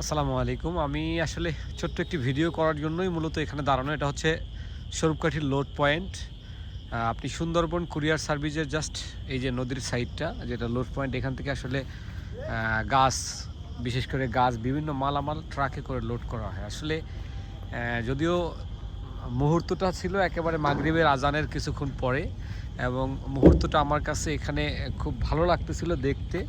আসসালামু আলাইকুম। আমি আসলে ছোট্ট একটি ভিডিও করার জন্যই মূলত এখানে দাঁড়ানো। এটা হচ্ছে স্বরূপকাঠির লোড পয়েন্ট। আপনি সুন্দরবন কুরিয়ার সার্ভিসের জাস্ট এই যে নদীর সাইডটা যেটা লোড পয়েন্ট, এখান থেকে আসলে গাছ, বিশেষ করে গাছ, বিভিন্ন মালামাল ট্রাকে করে লোড করা হয়। আসলে যদিও মুহূর্তটা ছিল একেবারে মাগরিবের আজানের কিছুক্ষণ পরে, এবং মুহূর্তটা আমার কাছে এখানে খুব ভালো লাগতেছিল দেখতে।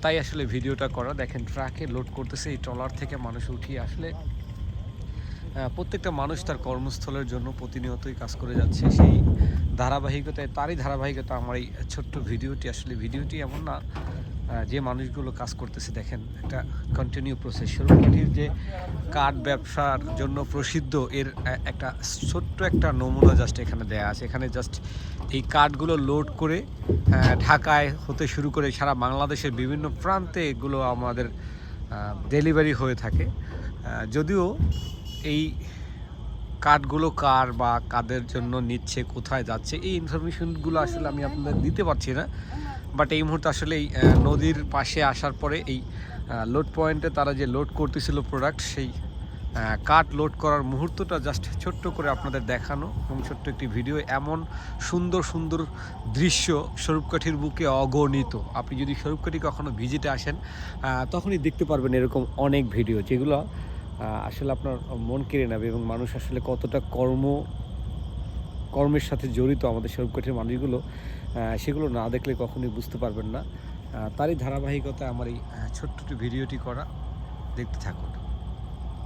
তাই আসলে ভিডিওটা করা। দেখেন ট্রাকে লোড করতেছে, এই ট্রলার থেকে মানুষ উঠিয়ে আসলে প্রত্যেকটা মানুষ তার কর্মস্থলের জন্য প্রতিনিয়তই কাজ করে যাচ্ছে। সেই ধারাবাহিকতায়, তারই ধারাবাহিকতা আমার এই ছোট্ট ভিডিওটি। আসলে ভিডিওটি এমন না, যে মানুষগুলো কাজ করতেছে দেখেন একটা কন্টিনিউ প্রসেস। স্বরূপকাঠির যে কাঠ ব্যবসার জন্য প্রসিদ্ধ, এর একটা ছোট্ট একটা নমুনা জাস্ট এখানে দেয়া আছে। এখানে জাস্ট এই কাঠগুলো লোড করে ঢাকায় হতে শুরু করে সারা বাংলাদেশের বিভিন্ন প্রান্তে এগুলো আমাদের ডেলিভারি হয়ে থাকে। যদিও এই কাঠগুলো কার বা কাদের জন্য নিচ্ছে, কোথায় যাচ্ছে, এই ইনফরমেশনগুলো আসলে আমি আপনাদের দিতে পারছি না। বাট এই মুহূর্তে আসলে এই নদীর পাশে আসার পরে এই লোড পয়েন্টে তারা যে লোড করতেছিল প্রোডাক্ট, সেই কাঠ লোড করার মুহূর্তটা জাস্ট ছোট্ট করে আপনাদের দেখানো এবং ছোট্ট একটি ভিডিও। এমন সুন্দর সুন্দর দৃশ্য স্বরূপকাঠির বুকে অগণিত। আপনি যদি স্বরূপকাঠি কখনো ভিজিটে আসেন, তখনই দেখতে পারবেন এরকম অনেক ভিডিও, যেগুলো আসলে আপনার মন কেড়ে নেবে। এবং মানুষ আসলে কতটা কর্মের সাথে জড়িত আমাদের স্বরূপকাঠির মানুষগুলো, সেগুলো না দেখলে কখনোই বুঝতে পারবেন না। তারই ধারাবাহিকতায় আমার এই ছোট্ট ভিডিওটি করা। দেখতে থাকুন।